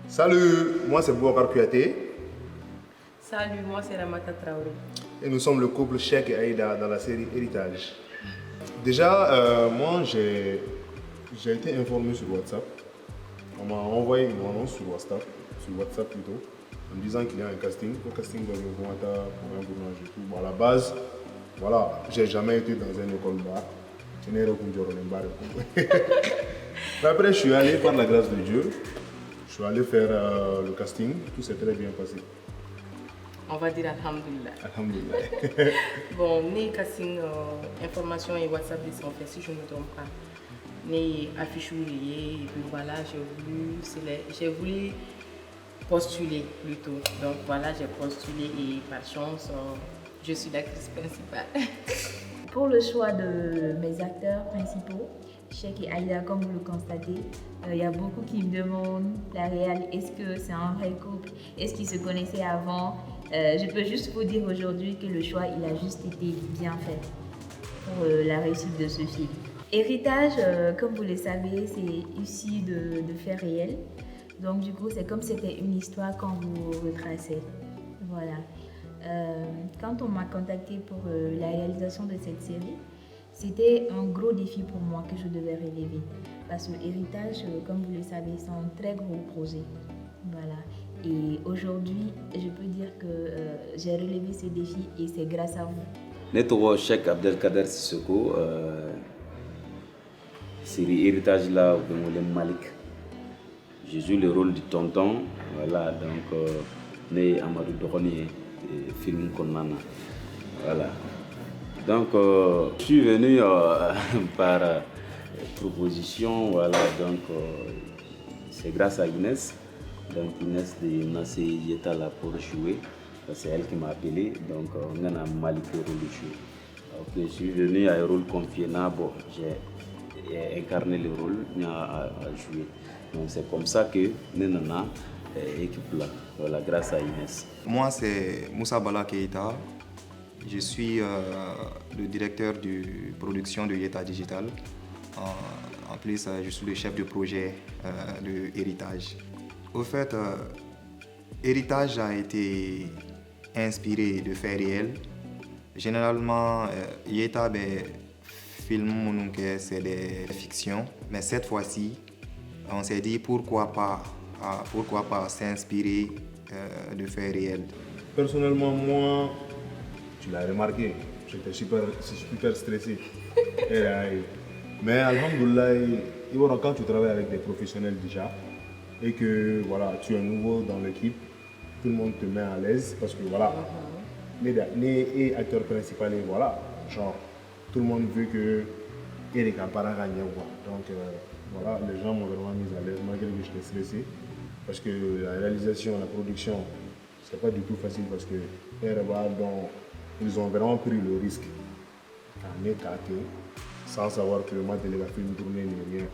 Salut, moi c'est Boubacar Kouyaté. Salut, moi c'est Ramata Traoré. Et nous sommes le couple Cheikh et Aïda dans la série Héritage. Déjà, moi j'ai été informé sur WhatsApp. On m'a envoyé une annonce sur WhatsApp plutôt, en me disant qu'il y a un casting. Le casting de Moumata pour un tournage et tout. Bon, à la base, voilà, j'ai jamais été dans une école bar. Mais après, je suis allé par la grâce de Dieu. Je suis allé faire le casting. Tout s'est très bien passé. On va dire Alhamdulillah. Alhamdulillah. Bon, né casting information et WhatsApp ils sont faits si je ne me trompe pas. Né affiche et puis voilà, j'ai voulu postuler plutôt. Donc voilà, j'ai postulé et par chance, je suis l'actrice principale. Pour le choix de mes acteurs principaux, Cheikh et Aïda, comme vous le constatez, il y a beaucoup qui me demandent la réelle, est-ce que c'est un vrai couple, est-ce qu'ils se connaissaient avant. Je peux juste vous dire aujourd'hui que le choix il a juste été bien fait pour la réussite de ce film. Héritage, comme vous le savez, c'est issu de faits réels. Donc du coup, c'est comme si c'était une histoire quand vous retracez. Voilà. Quand on m'a contacté pour la réalisation de cette série, c'était un gros défi pour moi que je devais relever. Parce que Héritage, comme vous le savez, c'est un très gros projet. Voilà. Et aujourd'hui, je peux dire que j'ai relevé ce défi et c'est grâce à vous. Netoro Cheikh Abdelkader Sissoko, série Héritage là, au Malik. Je joue le rôle du tonton, voilà, donc né Amadou Doroni, film Konana. Voilà. Donc, je suis venu par proposition, voilà, donc c'est grâce à Inès. Donc Inès de Nassé Yeta là pour jouer, c'est elle qui m'a appelé, donc on a Malik pour le jouer. Donc, je suis venu à un rôle confié, bon, j'ai incarné le rôle à jouer. Donc c'est comme ça que Nenana équipe là, voilà, grâce à Inès. Moi c'est Moussa Bala Keita. Je suis le directeur de production de Yeta Digital. En plus, je suis le chef de projet de Héritage. Au fait, Héritage a été inspiré de faits réels. Généralement, Yeta, film, c'est des fictions. Mais cette fois-ci, on s'est dit pourquoi pas s'inspirer de faits réels. Personnellement, moi, tu l'as remarqué, j'étais super stressé. Mais alhamdoulilah, quand tu travailles avec des professionnels déjà et que voilà, tu es nouveau dans l'équipe, tout le monde te met à l'aise parce que voilà, les acteurs principaux, voilà, genre tout le monde veut que Erika para gagner. Donc voilà, les gens m'ont vraiment mis à l'aise malgré que j'étais stressé parce que la réalisation, la production, c'est pas du tout facile parce que ils ont vraiment pris le risque à m'écarter sans savoir que moi, je l'ai fait une tournée ni rien.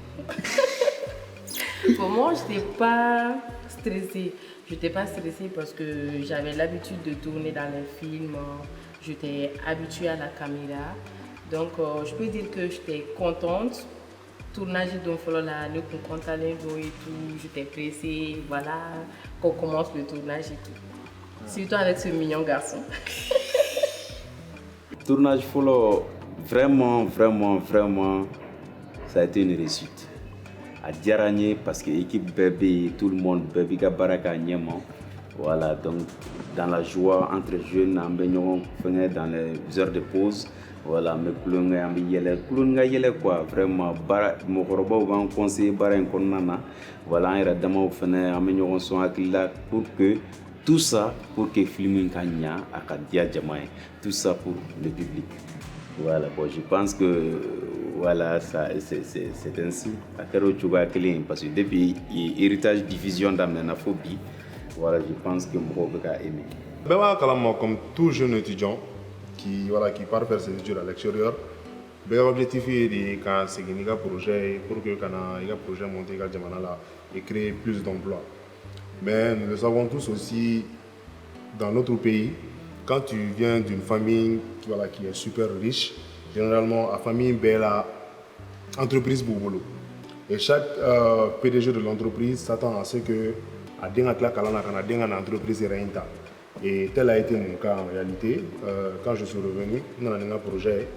Pour moi, je n'étais pas stressée. Je n'étais pas stressée parce que j'avais l'habitude de tourner dans les films. J'étais habituée à la caméra. Donc, je peux dire que j'étais contente. Tournage de là, nous comptons et tout. J'étais pressée. Voilà, qu'on commence le tournage et tout. Surtout avec ce mignon garçon. Tournage follow, vraiment, ça a été une réussite. À Diaragné, parce que l'équipe bébé, tout le monde, bébé Gabaraka Niemon. Voilà, donc dans la joie entre jeunes, en baignant, dans les heures de pause. Voilà, mais Koulunga Yele quoi, vraiment, Mokoroba ou un conseil Bara Nkonana. Voilà, un radama en baignant son là pour que tout ça, pour que le film Kanya, Akadia Jamaï, tout ça pour le public. Voilà, bon, je pense que voilà, c'est ainsi. Parce que depuis Héritage Diffusion d'Amenaphobie, voilà, je pense que moi, je vais aimer. Comme tout jeune étudiant qui part faire ses études à l'extérieur, l'objectif est de faire un projet pour que le projet monte et créer plus d'emplois. Mais nous le savons tous aussi, dans notre pays, quand tu viens d'une famille qui est super riche, généralement la famille est la entreprise Boubolo. Et chaque PDG de l'entreprise s'attend à ce que a denga tila kalan na kana denga na entreprise yɛrɛ in ta. Et tel a été mon cas en réalité. Quand je suis revenu dans un projet,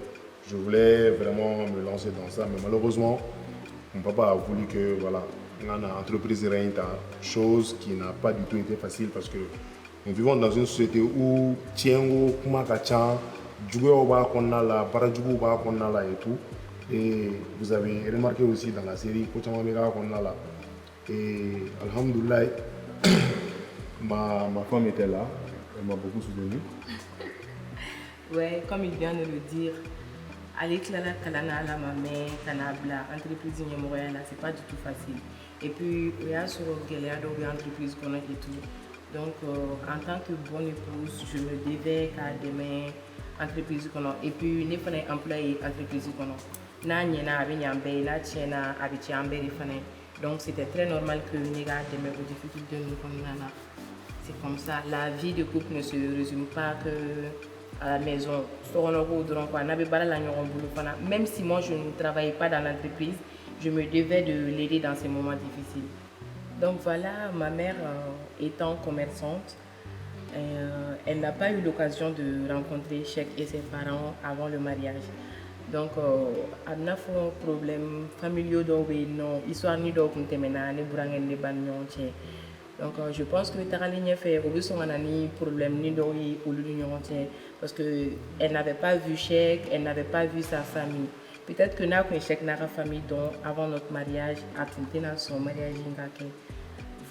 je voulais vraiment me lancer dans ça, mais malheureusement, mon papa a voulu que voilà, dans une entreprise renta, chose qui n'a pas du tout été facile parce que nous vivons dans une société où tiengo, kumakacha, djougo ba konala, paradjougo ba konala et tout. Et vous avez remarqué aussi dans la série Kochama Mega konala. Et alhamdoulilah, ma femme était là, elle m'a beaucoup soutenu. Ouais, comme il vient de le dire, aller Clara Kalana la mamé, Kanabla, entreprise Montréal, c'est pas du tout facile. Et puis, il y a sur Galéa, donc entreprise qu'on a et tout. Donc, en tant que bonne épouse, je me devais qu'à demain, entreprise qu'on a. Et puis, il faut un employé entreprise qu'on a. Donc, c'était très normal que les gars demain aux difficultés nous connaissons. C'est comme ça. La vie de couple ne se résume pas que à la maison. Même si moi je ne travaillais pas dans l'entreprise, je me devais de l'aider dans ces moments difficiles. Donc voilà, ma mère étant commerçante, elle n'a pas eu l'occasion de rencontrer Cheikh et ses parents avant le mariage. Donc, elle n'a pas de problème familial, non, histoire ni donc on donc je pense que Taraline fait un problème ni parce qu'elle n'avait pas vu Cheikh, elle n'avait pas vu sa famille. Peut-être que n'a qu'un Cheikh n'a pas famille donc avant notre mariage, à son mariage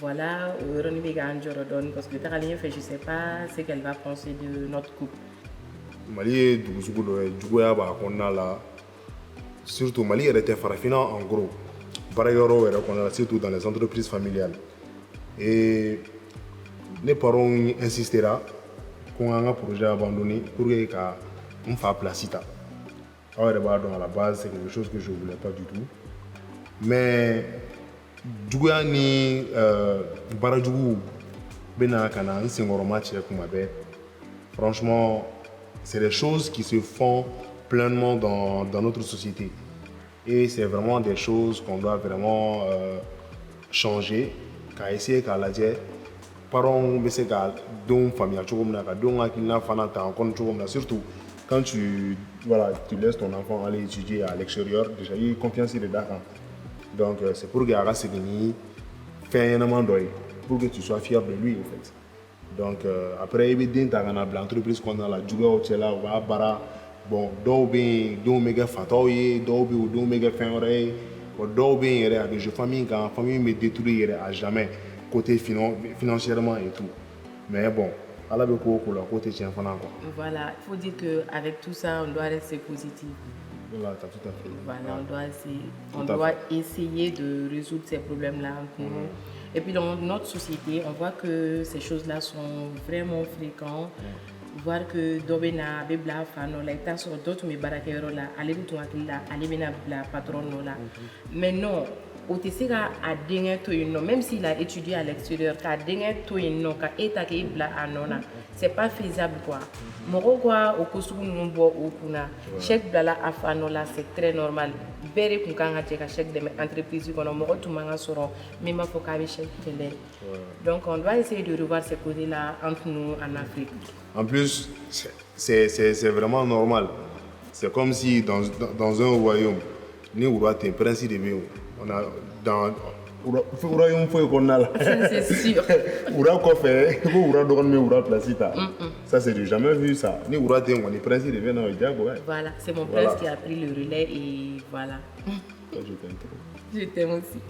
voilà, parce que Taraline fait, je ne sais pas ce qu'elle va penser de notre couple. Mali surtout Mali était farafina en gros. Surtout dans les entreprises familiales. Et les parents insistera qu'on a un projet abandonné pour qu'on fasse place. Alors, à la base, c'est quelque chose que je ne voulais pas du tout. Mais, franchement, c'est des choses qui se font pleinement dans notre société. Et c'est vraiment des choses qu'on doit vraiment changer. Qu'à essayer qu'à la dire, parents, mais c'est qu'à don famille, surtout quand tu laisses ton enfant aller étudier à l'extérieur, déjà il y a confiance dedans. Donc c'est pour que pour que tu sois fier de lui en fait. Donc après il y a l'entreprise qu'on a la bon, je famille me détruit à jamais côté financièrement et tout. Mais bon, à la côté tient quoi. Voilà, il faut dire qu'avec tout ça, on doit rester positif. Voilà, tout à fait. Voilà, on doit essayer de résoudre ces problèmes-là. Et puis dans notre société, on voit que ces choses-là sont vraiment fréquentes. Voir que Dobena Bebla Fano, la état sur d'autres mes baraqueros là, aller tout là, aller mener la patronne là. Mais non, au Tessera a dingue tout non, même s'il a étudié à l'extérieur, qu'a dingue tout non, qu'a étaqué bla anona, c'est pas faisable quoi. Morogwa au Kosovo numbo au Kuna, chèque blala à Fano là, c'est très normal. Bere kunkanga tcheka chèque de entreprises qu'on a moro tout manga soron, même faut qu'avec chèque télé. Donc on doit essayer de revoir ces côtés là entre nous en Afrique. En plus, c'est vraiment normal. C'est comme si dans un royaume, nous avons un principe de vie. On a dans le royaume, c'est sûr. Ça, c'est jamais vu ça. Nous avons un principe de vie. Voilà, c'est mon prince qui a pris le relais et voilà. Je t'aime trop. Je t'aime aussi.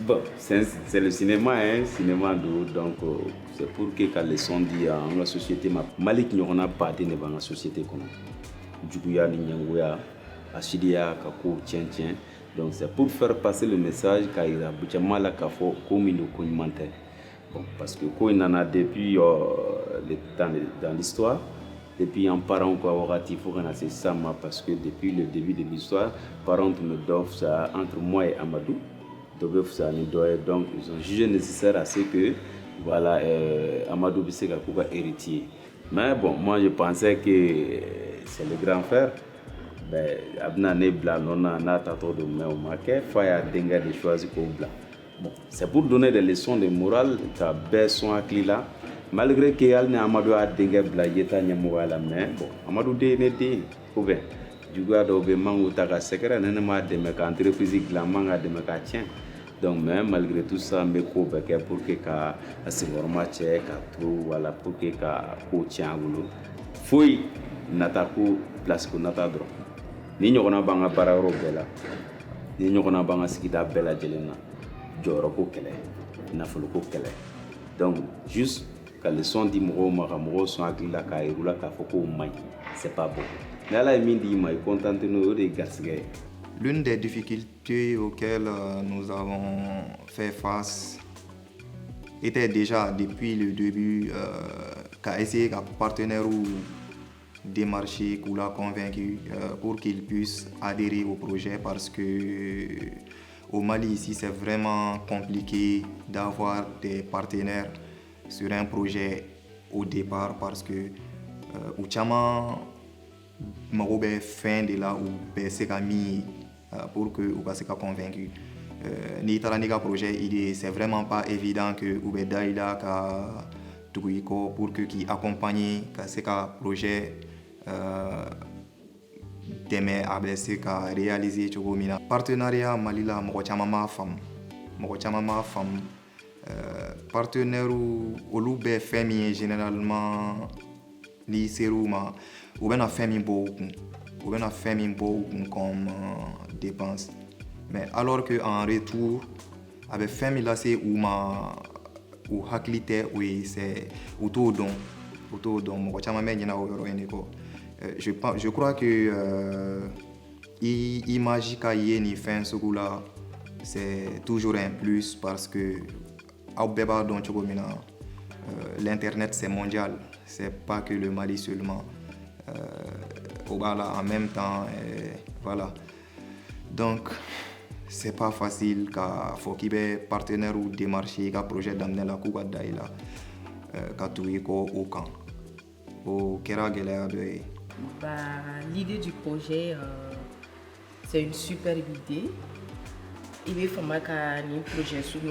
Bon, c'est le cinéma, hein, cinéma donc c'est pour que quand les sons dit dans la société, Malik n'y aura pas de dans la société comme Djouya, Ninyangoya, Achidia, Kako, Tien. Donc c'est pour faire passer le message qu'il y a beaucoup mal à Kafo, comme il nous commentait. Bon, parce que quand il en a depuis dans l'histoire, depuis un parent il faut qu'on ait ça, parce que depuis le début de l'histoire, parents me doivent ça entre moi et Amadou. Donc ils ont jugé nécessaire à ce que voilà, Amadou Bisseka Kouba héritier. Mais bon, moi je pensais que c'est le grand frère. Ben, Abna Nebla, non, on a tato de me au marqué, Faya Denga de choisir comme blanc. Bon, c'est pour donner des leçons de morale ka bɛɛ sɔn hakili la malgré que hali ni Amadu y'a denkɛ bila Yeta ɲɛmɔgɔya la mais bon Amadu de ye ne den ye ou bien juguya dɔw bɛ man k'u ta ka sɛgɛrɛ ne m'a dɛmɛ ka entreprise dilan man ka dɛmɛ k'a tiɲɛ donc mais malgré tout ça n bɛ ko bɛɛ kɛ pour que ka a sigiyɔrɔma cɛ ka to wala pour que ka ko tiɲɛ a bolo foyi nata ko place ko nata dɔrɔn ni ɲɔgɔnna b'an ka baarayɔrɔ bɛɛ la ni ɲɔgɔnna b'an ka sigida bɛɛ lajɛlen na jɔyɔrɔ ko kɛlɛ nafolo ko kɛlɛ donc juste ka leçon di mɔgɔw ma ka mɔgɔw sɔn hakili la k'a yir'u la k'a fɔ k'o man ɲi c'est pas bon ni Ala ye min d'i ma i contente n'o ye o de ye garisɛgɛ ye. L'une des difficultés auxquelles nous avons fait face était déjà depuis le début qu'à essayer qu'un partenaire ou démarcher ou l'a convaincu pour qu'il puisse adhérer au projet parce que au Mali ici c'est vraiment compliqué d'avoir des partenaires sur un projet au départ parce que au Tchama mago bɛ fin de la ou bɛ se ka min pour que ou ka se ka convaincu n'i taara n'i ka projet idée c'est vraiment pas évident que u bɛ da i la ka tugu i kɔ pour que k'i accompagner ka se ka projet dɛmɛ a bɛ se ka réaliser cogo min na partenariat Mali la mɔgɔ caman m'a faamu partenaire olu bɛ fɛn min ye généralement n'i ser'u ma u bɛna fɛn min bɔ u kun comme dépense mais alors que en retour a bɛ fɛn min lase u ma u hakili tɛ o ye c'est u t'o dɔn mɔgɔ caman bɛ ɲinɛ o yɔrɔ in de kɔ je crois que image ka ye ni fɛn sugu la c'est toujours un plus parce que aw bɛɛ b'a dɔn cogo min na l'internet c'est mondial c'est pas que le Mali seulement voilà, en même temps voilà donc c'est pas facile ka fɔ k'i bɛ partenaire ou démarcher i ka projet daminɛ la k'u ka da i la ka tugu i kɔ o kan o kɛra gɛlɛya dɔ ye. L'idée du projet c'est une superbe idée. Il veut faire un projet sur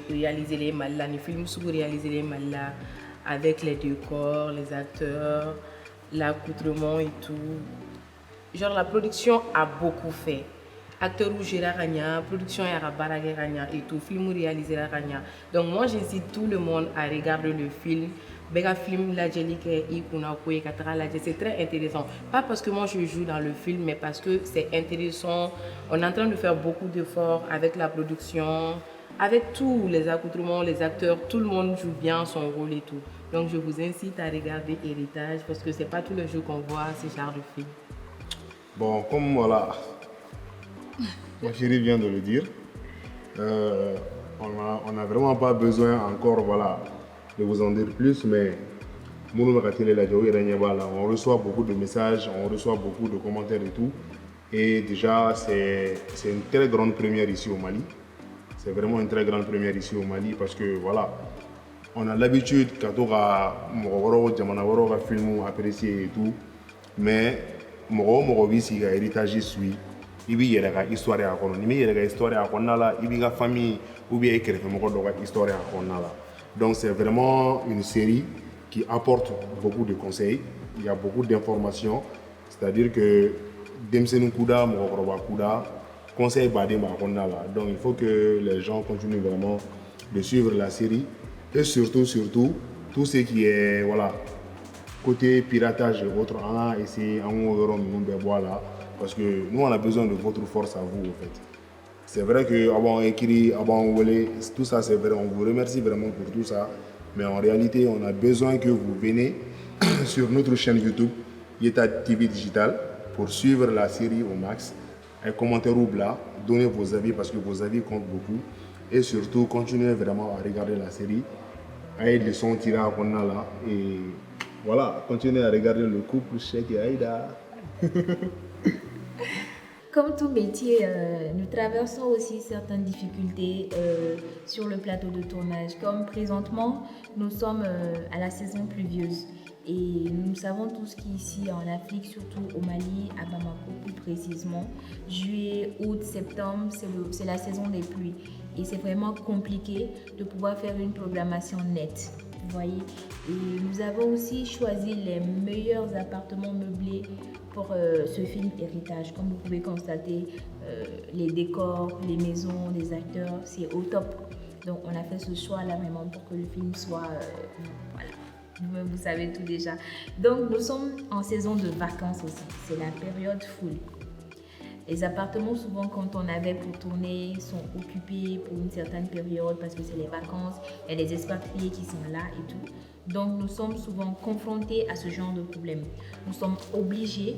réaliser les Mali, un film sur réaliser les Mali avec les décors, les acteurs, l'accoutrement et tout. Genre la production a beaucoup fait. Acteur ou gérard gagna, production et et tout, film ou réalisé la gagna. Donc moi j'incite tout le monde à regarder le film. Bega film la c'est très intéressant. Pas parce que moi je joue dans le film, mais parce que c'est intéressant. On est en train de faire beaucoup d'efforts avec la production, avec tous les accoutrements, les acteurs, tout le monde joue bien son rôle et tout. Donc je vous incite à regarder Héritage parce que c'est pas tous les jours qu'on voit ce genre de film. Bon, comme voilà, ma chérie vient de le dire, on n'a vraiment pas besoin encore, voilà, de vous en dire plus, mais on reçoit beaucoup de messages, on reçoit beaucoup de commentaires et tout. Et déjà, c'est une très grande première ici au Mali. C'est vraiment une très grande première ici au Mali parce que voilà, on a l'habitude quand on a un film apprécié et tout, mais si héritage suit, il y a une histoire à connaître, il y a une histoire à connaître, il y a une famille ou bien une histoire à connaître. Donc c'est vraiment une série qui apporte beaucoup de conseils, il y a beaucoup d'informations, c'est-à-dire que Demsenou Kouda, Mokoroba Kouda, conseil Badé Makondala. Donc il faut que les gens continuent vraiment de suivre la série et surtout, tout ce qui est voilà, côté piratage et autres, on a essayé voilà, parce que nous on a besoin de votre force à vous en fait. C'est vrai que avant écrit, avant tout ça c'est vrai, on vous remercie vraiment pour tout ça, mais en réalité on a besoin que vous venez sur notre chaîne YouTube Yeta TV Digital pour suivre la série au max, un commentaire ou bla, donnez vos avis parce que vos avis comptent beaucoup et surtout continuez vraiment à regarder la série, avec les sons tirés à là et voilà, continuez à regarder le couple Cheikh et Aïda. Comme tout métier, nous traversons aussi certaines difficultés sur le plateau de tournage. Comme présentement, nous sommes à la saison pluvieuse. Et nous savons tous qu'ici en Afrique, surtout au Mali, à Bamako plus précisément, juillet, août, septembre, c'est la saison des pluies. Et c'est vraiment compliqué de pouvoir faire une programmation nette. Vous voyez, et nous avons aussi choisi les meilleurs appartements meublés pour ce film Héritage. Comme vous pouvez constater, les décors, les maisons, les acteurs, c'est au top. Donc on a fait ce choix-là vraiment pour que le film soit... voilà, vous-même vous savez tout déjà. Donc nous sommes en saison de vacances aussi, c'est la période full. Les appartements, souvent, quand on avait pour tourner, sont occupés pour une certaine période parce que c'est les vacances, il y a des expatriés qui sont là et tout. Donc, nous sommes souvent confrontés à ce genre de problème. Nous sommes obligés,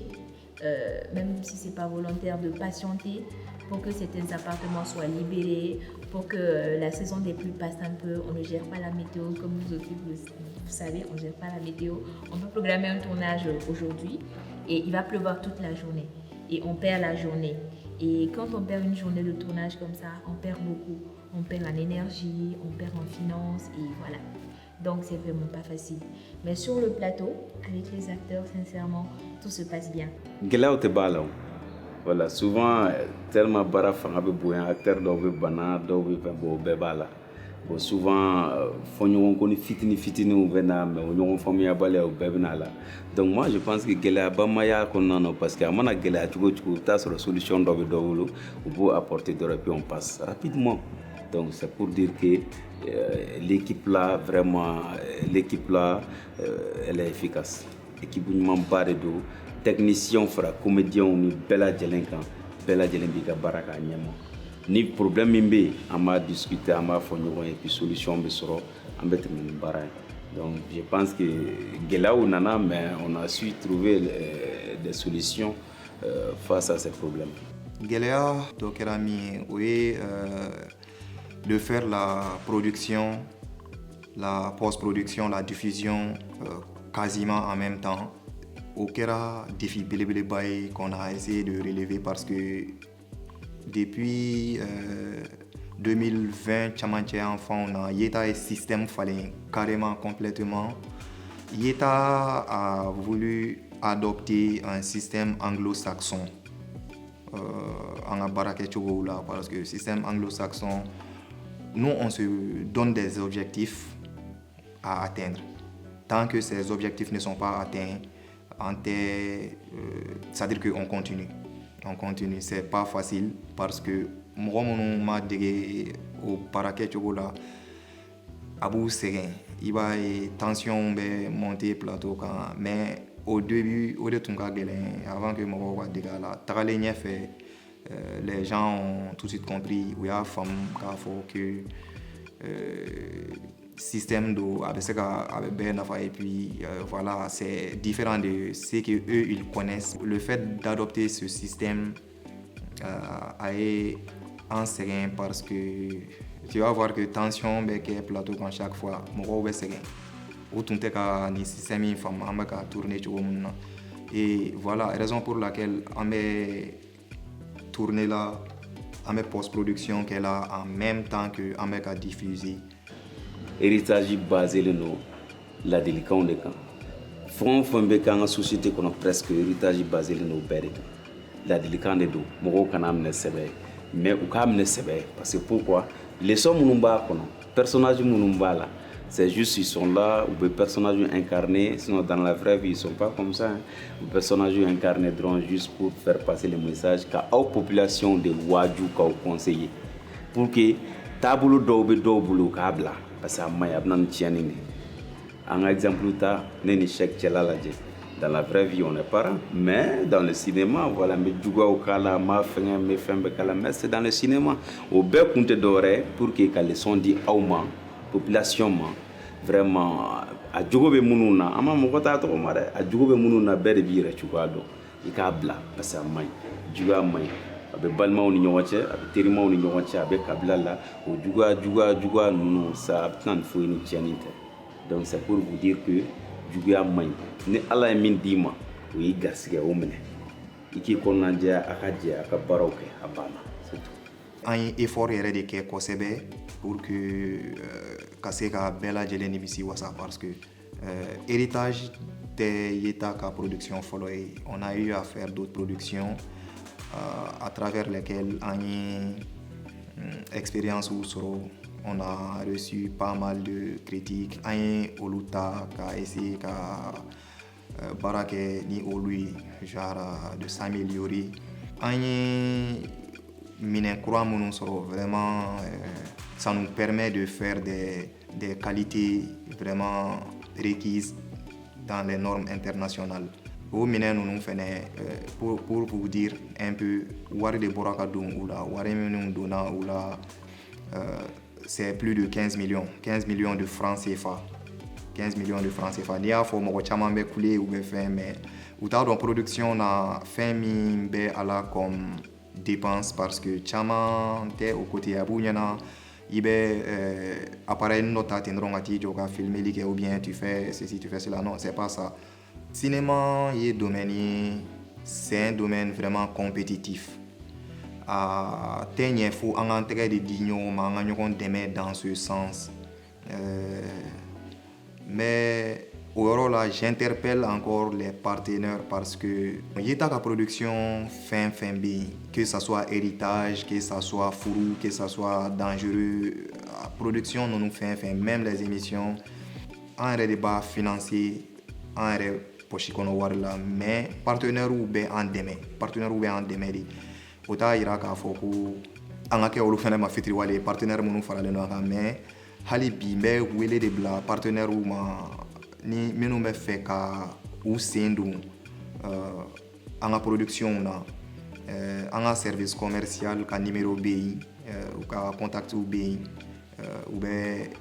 même si ce n'est pas volontaire, de patienter pour que certains appartements soient libérés, pour que la saison des pluies passe un peu. On ne gère pas la météo, comme vous aussi, vous savez, on ne gère pas la météo. On peut programmer un tournage aujourd'hui et il va pleuvoir toute la journée. Et on perd la journée. Et quand on perd une journée de tournage comme ça, on perd beaucoup. On perd en énergie, on perd en finances et voilà. Donc c'est vraiment pas facile. Mais sur le plateau, avec les acteurs, sincèrement, tout se passe bien. Gelaw te bala. Voilà, souvent tellement bara fanga be boyan acteur dɔw be bana dɔw be fɛn bɔ bɛɛ b'a la. Bon souvent fɔɲɔgɔn ko ni fitiniw bɛ na mais o ɲɔgɔn faamuyabaliya o bɛɛ bɛ na la. Donc moi je pense que gɛlɛyaba ma y'a kɔnɔna na parce que a mana gɛlɛya cogo cogo i bɛ taa sɔrɔ solution dɔ bɛ dɔ bolo u b'o apporter dɔrɔn et puis on passe rapidement. Donc c'est pour dire que l'équipe là vraiment elle est efficace. Équipe ɲumanba de don. Technicien fara comédien ni bɛɛ lajɛlen kan bɛɛ lajɛlen b'i ka baara k'a ɲɛma. Ni problème min bɛ yen an b'a discuter an b'a fɔ ɲɔgɔn ye et puis solution bɛ sɔrɔ an bɛ tɛmɛ ni baara ye. Donc je pense que gɛlɛyaw nana mais on a su trouver des solutions face à ces problèmes. Gɛlɛya dɔ kɛra min ye o ye de faire la production, la post-production, la diffusion quasiment en même temps. O kɛra défi belebeleba ye qu'on a essayé de relever parce que depuis 2020, camancɛ enfant, on a Yeta et système fallait carrément complètement. Yeta a voulu adopter un système anglo-saxon en a barakɛ cogo la parce que système anglo-saxon, nous on se donne des objectifs à atteindre. Tant que ces objectifs ne sont pas atteints, c'est-à-dire qu'on continue. On continue, c'est pas facile parce que mɔgɔ minnu ma dege o baarakɛ cogo la a b'u sɛgɛn. I b'a ye tension bɛ monter plateau kan mais au début o de tun ka gɛlɛn avant que mɔgɔw ka dege a la. Tagalen ɲɛfɛ les gens ont tout de suite compris u y'a faamu k'a fɔ que système do a bɛ se ka a bɛ bɛɛ nafa et puis voilà c'est différent de ce que eux ils connaissent. Le fait d'adopter ce système a été en sɛgɛn parce que tu vas voir que tension bɛ kɛ plateau kan chaque fois mɔgɔw bɛ sɛgɛn. O tun tɛ ka ni système in faamu an bɛ ka tourner cogo min na et voilà raison pour laquelle an bɛ tourner la an bɛ post-production kɛ la en même temps que an bɛ ka diffuser. Héritage basé no ladilikanw de kan. Fɛn o fɛn bɛ k'an ka société kɔnɔ presque héritage basé no bɛɛ de kan. Ladilikan de don mɔgɔw kana minɛ sɛbɛ mais u k'a minɛ sɛbɛ parce que pourquoi leçon minnu b'a kɔnɔ personnage minnu b'a la c'est juste ils sont là ou des personnages incarnés sinon dans la vraie vie ils sont pas comme ça hein. Des personnages incarnés drôle juste pour faire passer le message qu'à la population de waaju k'aw conseiller pour que taabolo dɔw bɛ dɔw bolo k'a bila parce que a maɲi a bɛ na ni tiɲɛni de an ka exemple ta ne ni Cheick cɛla lajɛ. Dans la vraie vie, on est parents, mais dans le cinéma, voilà, mais jugaw kala, ma fɛngɛ, me fɛn bɛɛ kala, mais c'est dans le cinéma. O bɛɛ kun tɛ dɔwɛrɛ pour que ka leçon di aw ma, population ma, vraiment a jogo bɛ minnu na, an ma mɔgɔ t'a tɔgɔ ma dɛ, a jogo bɛ minnu na bɛɛ de b'i yɛrɛ cogoya dɔn, i k'a bila parce que a maɲi, juguya maɲi, a bɛ balimaw ni ɲɔgɔn cɛ, a bɛ terimaw ni ɲɔgɔn cɛ, a bɛ kabila la, o juguya ninnu ça a bɛ tɛna ni foyi ni tiɲɛni tɛ. Donc c'est pour vous dire que juguya maɲi ni ala ye min d'i ma o y'i garisɛgɛ o minɛ i k'i kɔnɔnajɛya a ka jɛ a ka baaraw kɛ a banna c'est tout. An ye effort yɛrɛ de kɛ kosɛbɛ pour que ka se ka bɛɛ lajɛlen nimisi wasa parce que héritage tɛ Yeta ka production fɔlɔ ye. On a eu à faire d'autres productions à travers lesquelles an ye expérience où on a reçu pas mal de critiques. Aïe oluta ka essayer ka barake ni olui genre de s'améliorer. Aïe minen kura munu soro vraiment ça nous permet de faire des qualités vraiment requises dans les normes internationales. Au minen nous fene pour vous dire un peu wari de boraka don oula wari minu dona oula c'est plus de 15 millions de francs CFA. 15 millions de francs CFA. Ni a fo mo chama be coulé ou be fait mais ou ta dans production na fin mi be ala comme dépense parce que chama te au côté abunyana ibe appareil nota tendron ati joka filmer like ou bien tu fais ceci tu fais cela non c'est pas ça. Cinéma c'est un domaine vraiment compétitif. Il faut en entrer des dignos, mais dans ce sens. Mais au là, j'interpelle encore les partenaires parce que il y a la production fin bien, que ce soit héritage, que ce soit fourou, que ce soit dangereux, la production nous fin même les émissions en débat financier en mais partenaire ou bien en démé ota ira k'a fɔ ko an ka kɛ olu fana ma fitiriwale partenaire minnu faralen ɲɔgɔn kan mais hali bi n bɛ wele de bila partenaire ma ni minnu bɛ fɛ ka u sen don an ka production na an ka service commercial ka numéro bɛ yen u ka contact bɛ yen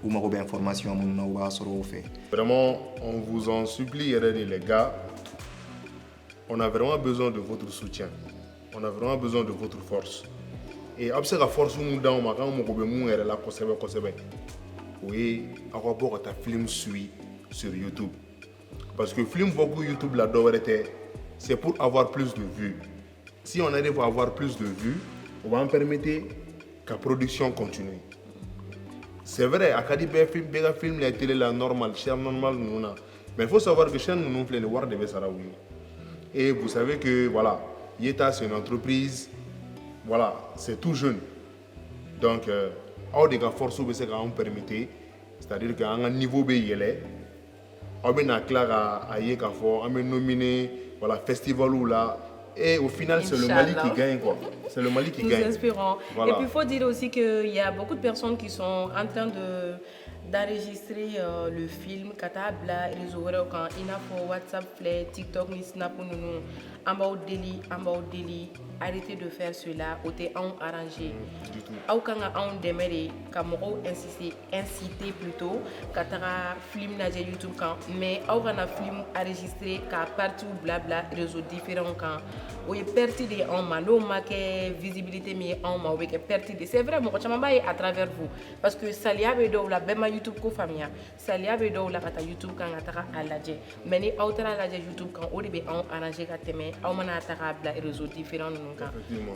u mago bɛ information minnu na u b'a sɔrɔ o fɛ. Vraiment, on vous en supplie, les gars, on a vraiment besoin de votre soutien. On a vraiment besoin de votre force. Et après la force nous donne, quand on a la oui, à rapport à film suit sur YouTube. Parce que film beaucoup YouTube là c'est pour avoir plus de vues. Si on arrive à avoir plus de vues, on va en permettre que la production continue. C'est vrai, à Kadibé film la télé la normale, chaîne normale nous mais il faut savoir que chaîne nous fait le voir de Bessaraoui. Et vous savez que voilà, Yeta c'est une entreprise, voilà, c'est tout jeune. Donc, on a force où c'est qu'on permet, c'est-à-dire qu'à un niveau B, on a clair à Yekafo, on a nominé, voilà, festival ou là. Et au final, c'est le Mali qui gagne, quoi. C'est le Mali qui gagne. Nous inspirons. Voilà. Et puis, il faut dire aussi qu'il y a beaucoup de personnes qui sont en train d'enregistrer le film. Katabla, réseau, quand il y a WhatsApp, TikTok, Snap, en Delhi. Arrêtez de faire cela, ou t'es arrangé. Ou quand on démarre, quand on inciter plutôt, quand on a film na YouTube quand, mais ou quand on a film enregistré, quand partout blabla réseaux différents quand, ou est perdu de en mano marqué visibilité mais en ma ou est perdu de. C'est vrai, moi quand je à travers vous, parce que ça y a bedo la bema YouTube ko famille, ça y a bedo la kata YouTube quand on a à la j, mais ni autre la YouTube quand on est en arrangé quand t'es ou mana atara bla réseaux différents.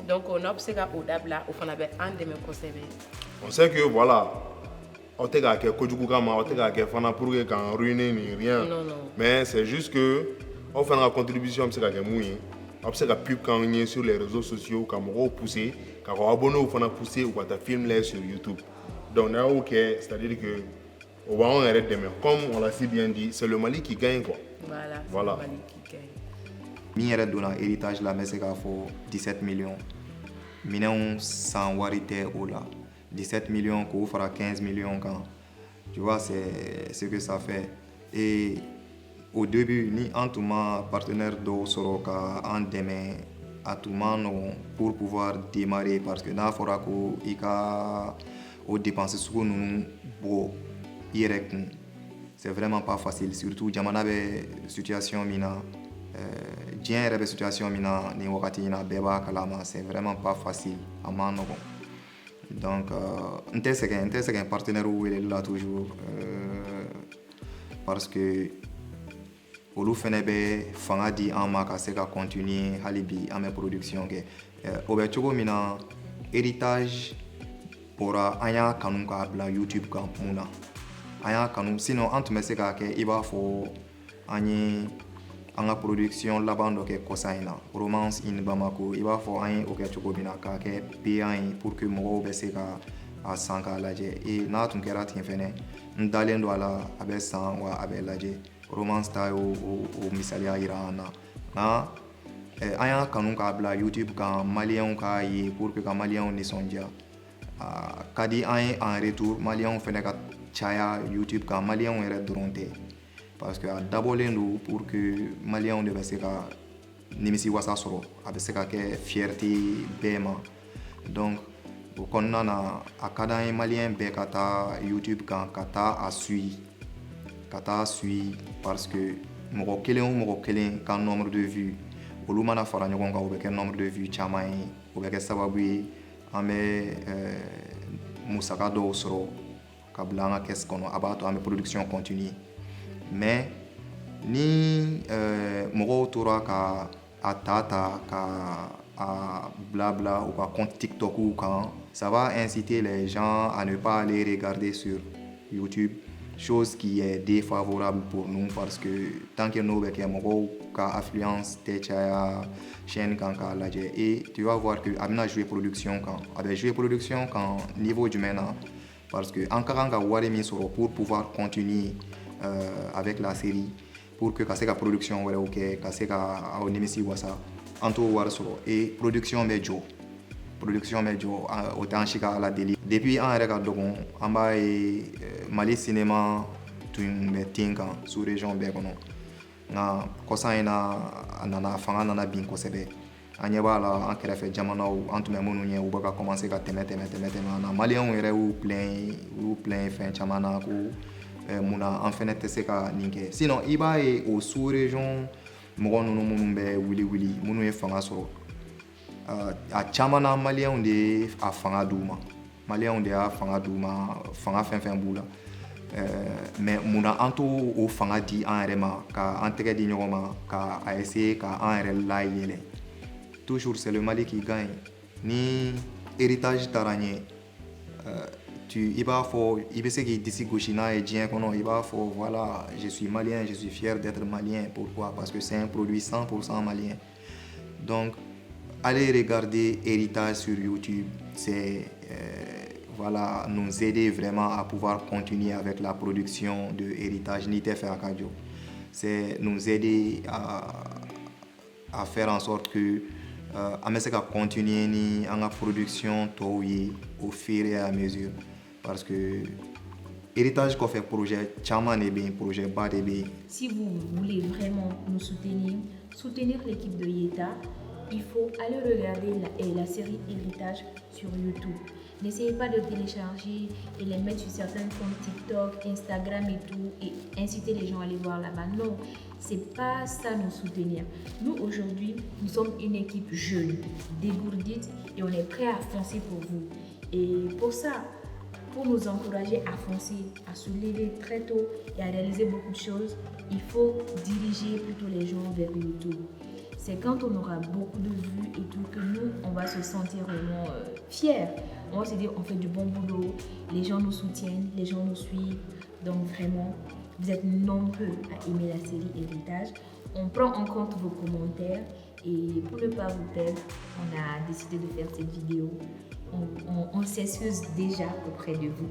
Donc on a observé au dabla au fond avec un de mes conseils. On sait que voilà, on t'a gagné Kojuku Kama, on t'a gagné Fana pour que quand ruiner ni rien. Non. Mais c'est juste que on fait une contribution, c'est gagné mouillé. On sait que pub quand on est sur les réseaux sociaux, quand on poussé, quand on abonne au Fana poussé ou quand on filme là sur YouTube. Donc là ok, c'est-à-dire que on va en arrêter demain. Comme on l'a si bien dit, c'est le Mali qui gagne quoi. Voilà. Le Mali qui gagne. Mire donna héritage la mais c'est qu'il faut 17 millions. Minons sans warité ou là. 17 millions qu'on fera 15 millions quand. Tu vois, c'est ce que ça fait. Et au début, ni en tout cas partenaire d'eau soroka en demain à tout moment pour pouvoir démarrer parce que là il faudra qu'il y ait dépenser sur nous beau direct. C'est vraiment pas facile, surtout jamana be situation mina. Diɲɛ situation min na nin wagati in na bɛɛ b'a kalama c'est vraiment pas facile a man nɔgɔn donc n tɛ sɛgɛn partenaire weleli la toujours parce que olu fɛnɛ bɛ fanga di an ma ka se ka continuer hali bi an bɛ production kɛ o bɛ cogo min na héritage bɔra an y'a kanu k'a bila YouTube kan mun na an y'a kanu sinon an tun bɛ se k'a kɛ i b'a fɔ an ye en production laban dɔ kɛ kɔsa in na romance in Bamako i b'a fɔ an ye o kɛ cogo min na k'a kɛ payant ye pour que mɔgɔw bɛ se ka a san k'a lajɛ et n'a tun kɛra ten fɛnɛ n dalen don a la a bɛ san wa a bɛ lajɛ romance ta y'o misaliya yira an na nka an y'a kanu k'a bila YouTube kan maliyɛnw k'a ye pour que ka maliyɛnw nisɔndiya ka di an ye en retour maliyɛnw fɛnɛ ka caya YouTube kan maliyɛnw yɛrɛ dɔrɔn tɛ parce que a dabɔlen don pour que maliyɛnw de bɛ se ka nimisi wasa sɔrɔ a bɛ se ka kɛ fierté bɛɛ ma donc o kɔnɔna na a ka d'an ye maliyɛn bɛɛ ka taa YouTube kan ka taa a suit parce que mɔgɔ kelen o mɔgɔ kelen ka nombre de vues olu mana fara ɲɔgɔn kan o bɛ kɛ nombre de vues caman ye o bɛ kɛ sababu ye an bɛ musaka dɔw sɔrɔ ka bila an ka caisse kɔnɔ a b'a to an bɛ production continue mais ni mɔgɔw tora ka a ta ka a blabla ou ka compte TikTok ou kan ça va inciter les gens à ne pas aller regarder sur YouTube chose qui est défavorable pour nous parce que tant que n'o bɛ kɛ mɔgɔw ka affluence tɛ caya chaîne kan k'a lajɛ et tu vas voir que a bɛna jouer production kan a bɛ jouer production kan niveau jumɛn na parce que an ka kan ka wari min sɔrɔ pour pouvoir continuer avec la série pour que ka se ka production wɛrɛw kɛ ka se ka aw nimisi wasa an t'o wari sɔrɔ et production bɛ jɔ o t'an si ka ala deli depuis an yɛrɛ ka dɔgɔn an b'a ye Mali cinéma tun bɛ ten kan sous région bɛɛ kɔnɔ nka kɔsan in na fanga nana bin kosɛbɛ an ɲɛ b'a la an kɛrɛfɛ jamanaw an tun bɛ minnu ɲɛ u bɛ ka commencer ka tɛmɛ an na maliyɛnw yɛrɛ y'u plaint fɛn caman na ko mun na an fɛnɛ tɛ se ka nin kɛ sinon i b'a ye o sous région mɔgɔ ninnu minnu bɛ wuli minnu ye fanga sɔrɔ a caman na maliyɛnw de ye a fanga d'u ma fanga fɛn fɛn b'u la mais mun na an t'o o fanga di an yɛrɛ ma ka an tɛgɛ di ɲɔgɔn ma ka a essayer ka an yɛrɛ layɛlɛ toujours c'est le Mali qui gagne ni héritage taara ɲɛ i b'a fɔ i bɛ se k'i disi gosi n'a ye diɲɛ kɔnɔ i b'a fɔ voilà je suis malien je suis fier d'être malien pourquoi parce que c'est un produit 100% malien donc allez regarder héritage sur YouTube c'est voilà nous aider vraiment à pouvoir continuer avec la production de héritage ni tɛ fɛ a ka jɔ c'est nous aider à faire en sorte que an bɛ se ka continuer ni an ka production tɔw ye au fur et à mesure parce que héritage kɔfɛ projet caman de bɛ yen projet ba de bɛ yen. Si vous voulez vraiment nous soutenir l'équipe de Yeta, il faut aller regarder la série Héritage sur YouTube. N'essayez pas de télécharger et les mettre sur certains comptes TikTok, Instagram et tout et inciter les gens à aller voir là-bas. Non, c'est pas ça nous soutenir. Nous aujourd'hui, nous sommes une équipe jeune, dégourdie et on est prêt à foncer pour vous. Et pour ça, pour nous encourager à foncer, à se lever très tôt et à réaliser beaucoup de choses, il faut diriger plutôt les gens vers YouTube. C'est quand on aura beaucoup de vues et tout que nous, on va se sentir vraiment fiers. On va se dire, on fait du bon boulot, les gens nous soutiennent, les gens nous suivent. Donc vraiment, vous êtes nombreux à aimer la série Héritage. On prend en compte vos commentaires et pour ne pas vous perdre, on a décidé de faire cette vidéo. On s'excuse déjà auprès de vous.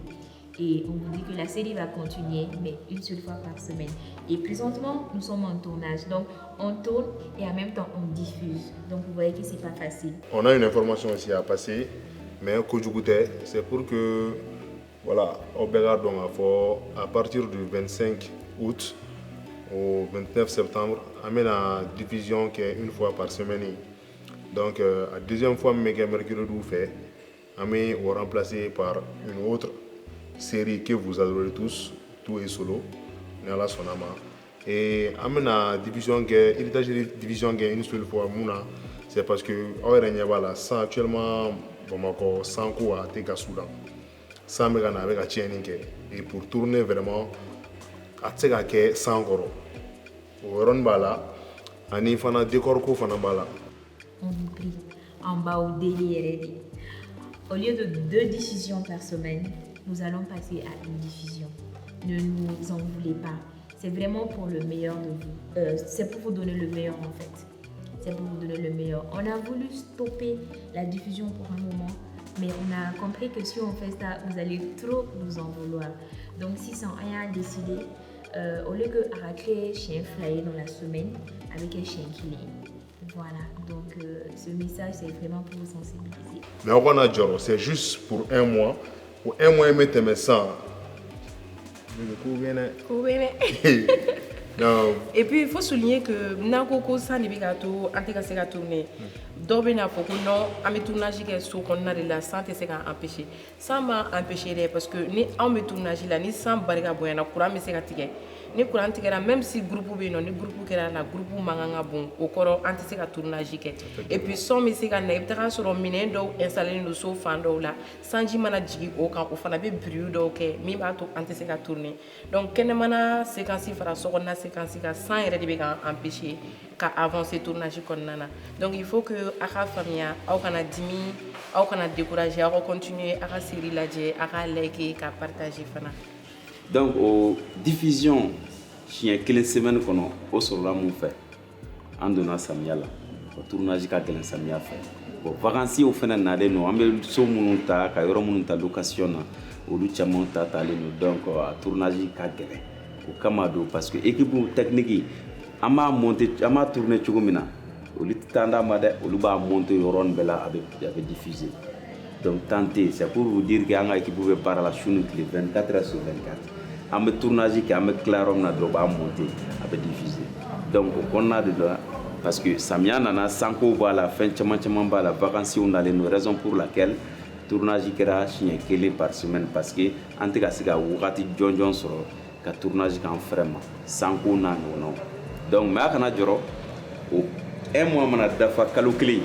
Et on vous dit que la série va continuer, mais une seule fois par semaine. Et présentement, nous sommes en tournage. Donc, on tourne et en même temps, on diffuse. Donc, vous voyez que c'est pas facile. On a une information aussi à passer, mais c'est pour que, voilà, on regarde à partir du 25 août au 29 septembre, on a la division qui est une fois par semaine. Donc, la deuxième fois, mercredi, on va remplacer par une autre série que vous adorez tous, tout est solo, Nala Sonama. Et la division héritage division une seule fois, c'est parce que ça actuellement Bamako sans quoi à Soudan, sans me gagner avec la chaîne et pour tourner vraiment à Tsegake sans goro. Au Ronbala, ani fana décor ko fana bala. On vous prie en bas au délire. Au lieu de 2 diffusions par semaine, nous allons passer à une diffusion. Ne nous en voulez pas. c'est vraiment pour le meilleur de vous. C'est pour vous donner le meilleur en fait. C'est pour vous donner le meilleur. On a voulu stopper la diffusion pour un moment, mais on a compris que si on fait ça, vous allez trop nous en vouloir. Donc si sans rien décider, au lieu que arrêter chien flyer dans la semaine avec un chien qui l'est. Voilà, donc ce message c'est vraiment pour vous sensibiliser. Mais on a dit, c'est juste pour un mois. Pour un mois, mettre mes sangs. Non. Et puis il faut souligner que Nakoko ça n'est pas tout, anti-cassé tourner. D'obéna pour non, à mes tournages qui sont qu'on a de la santé c'est qu'à empêcher. Ça m'a empêché parce que ni en me tournage là ni sans barrière boyana courant mais c'est qu'à tirer. Ni courant tigera même si groupe bien non ni groupe qui est la groupe manganga bon au corps anti c'est qu'à tournage qui et puis sans mais c'est qu'à n'être sur un mine d'eau installé nos sofas d'eau là sans j'y manage au camp au fanabe bruit d'eau que mi bateau anti c'est qu'à tourner. Donc qu'est-ce mana séquence fera sur on a séquence qui sans être de bien empêcher qu'à avancer tournage qu'on nana. Donc il faut que à la famille au kana dimi au kana décourager à continuer à série la jet à liker à partager fana. Donc, aux diffusion, chien quelle semaine qu'on a au sur la mon fait, en donnant Samia là, au tournage qu'a quelle Samia fait. Bon, vacances au final n'allez nous, amel so monta, kairo monta location na, au lucha monta t'allez nous donc à tournage qu'a quelle, au Kamado parce que équipe technique, ama monter, ama tourner chugomina, au litanda made, au luba monter yoron bella avec diffusé. Donc tenter, c'est pour vous dire qu'il y a une équipe qui peut parler la chune 24 heures sur 24. Un tournage qui a un clarum na drop à monter, à diffuser. Donc on a de là parce que Samia nana sanko va la fin chaman ba la vacances on a les raisons pour laquelle tournage qui era chien kele par semaine parce que en tout cas c'est ka wakati jonjon sur ka tournage kan vraiment sanko na non. Donc ma kana joro o un mois mana dafa kalokli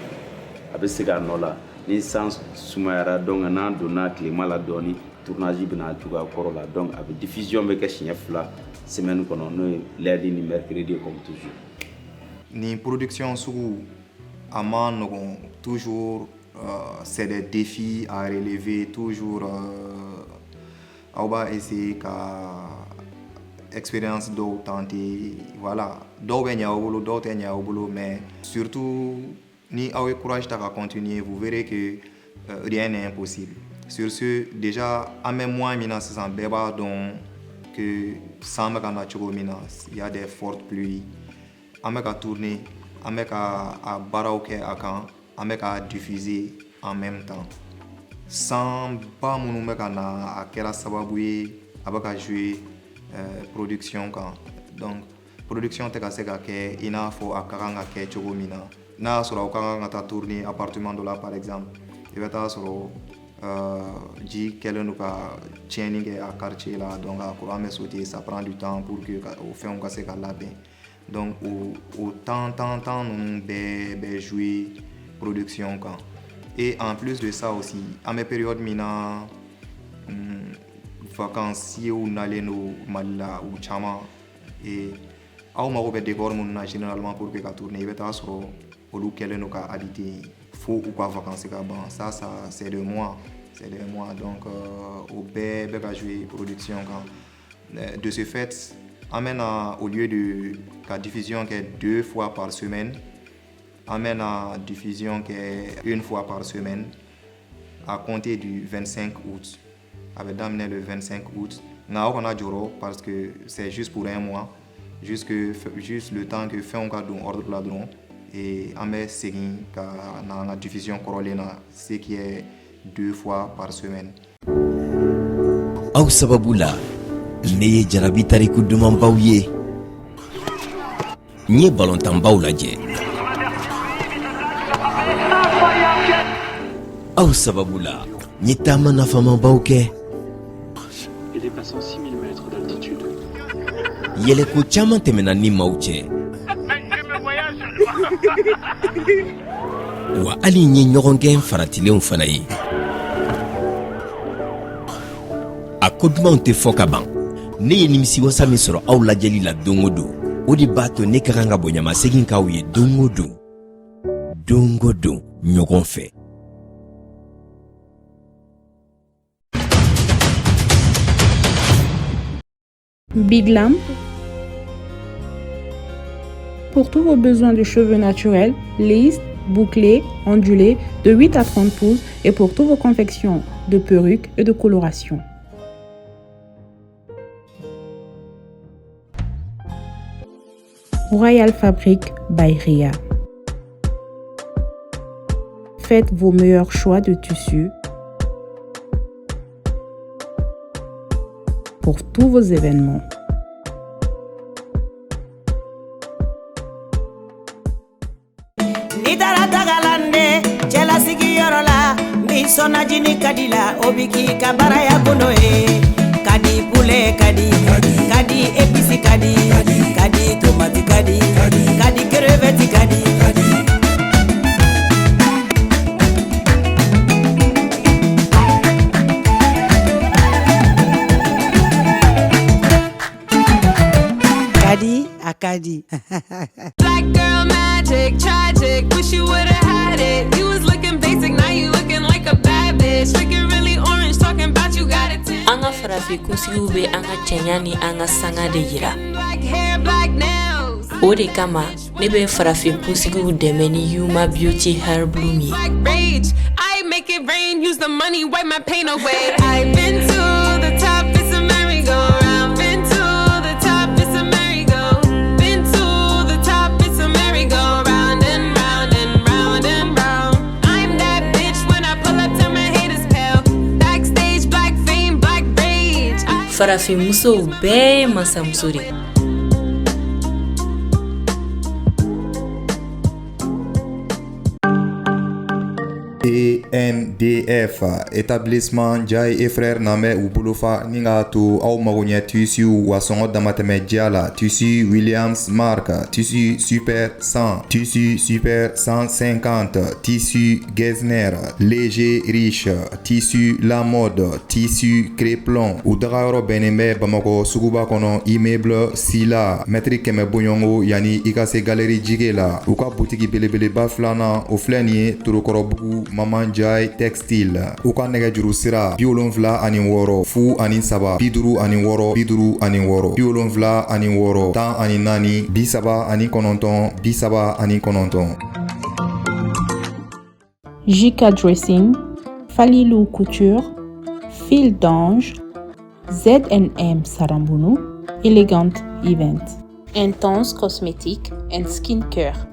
avec ce gars là. Ni sans sumayara donc nan donna climat la doni tournage bina tuga korola donc avec diffusion be kashnya fla semaine kono no lundi ni mercredi comme toujours ni production sous aman no toujours c'est des défis à relever toujours on va essayer ka expérience d'eau tenter voilà d'eau benya au boulot d'eau tenya au boulot mais surtout ni avec courage à continuer, vous verrez que rien n'est impossible. Sur ce, déjà, à même moi, c'est un débat donc que sans me il y a des fortes pluies. À me tourner, à me barauke à quand, à me diffuser en même temps. Sans pas mon nom à quelle sababoué, à jouer production quand. Donc production te ka que il faut à karanga ke chogomina. Na sura ukanga ta tourner appartement de là par exemple il va ta sura ji kelen ka chaining à quartier là donc à courant mais sauter ça prend du temps pour que au fait on se la bien donc au temps nous be jouer production quand et en plus de ça aussi à mes périodes mina vacances si on allait nous malla ou chama et au mako be décor mon généralement pour que ka tourner il va ta sura au lequel nous avons habité, faut ou pas vacances ça c'est de moi, donc au bébé va jouer production de ce fait amène au lieu de la diffusion qui est 2 fois par semaine amène à diffusion qui est 1 fois par semaine à compter du 25 août avec d'amener le 25 août on a joro parce que c'est juste pour un mois juste le temps que fait un cadeau ordre de la drone et amé segin ka na diffusion corolena ce qui est 2 fois par semaine aw sababula ne jarabi tariku duman bawye ni balontan bawlaje aw sababula ni tamana fama bawke et dépassant 6000 mètres d'altitude yele ko chama temena ni mauche wa ali nye ɲɔgɔn gɛn faratilenw fana ye a ko dumanw tɛ fɔ ka ban ne ye nimisiwasa min sɔrɔ aw lajɛli la don o don o de b'a to ne ka kan ka bonyamasegin k'aw ye don o don ɲɔgɔn fɛ Big Lamp, Pour tous vos besoins de cheveux naturels, lisses, bouclés, ondulés, de 8 à 30 pouces et pour toutes vos confections de perruques et de coloration. Royal Fabric by Ria. Faites vos meilleurs choix de tissus pour tous vos événements. Sonajini kadila obiki kabara ya konoe kadi pule kadi episi kadi tomati kadi crevette kadi akadi Black girl magic tragic wish you would have had it you was looking basic now you looking like a bad bitch looking really orange talking about you got it anga farafi kunsigiw be anga cɛɲa ni anga sanga de yira black hair black nails o de kama ne be farafin kunsigiw dɛmɛ ni Yuma Beauty Hair Bloom ye black rage I make it rain use the money wipe my pain away I've been to the top it's a merry-go-round been to the top it's a merry-go been to the top it's a merry-go-round and round and round and round I'm that bitch when I pull up till my haters pale backstage black fame black rage farafin musow bɛɛ mansamuso de ENDF établissement Jai et frère Namé ou Boulofa Ningato au magonia tissu ou à son damateme diala tissu Williams Mark tissu super 100 tissu super 150 tissu Getzner léger riche tissu la mode tissu créplon ou dagaro beneme Bamako Suguba kono immeuble Sila métrique keme bonyongo yani ikase galerie jigela ou ka boutique belebele baflana au flanier turokorobu Maman Jai Textile u ka nɛgɛjuru sira 76 ani 6 fu ani 3 50 ani 6 50 ani 6 74 ani 6 10 ani 4 30 ani 9 30 ani 9 JK Dressing, Falilou Couture, Fil d'Ange, ZNM Sarambunu, Elegant Event, Intense Cosmétique and Skincare.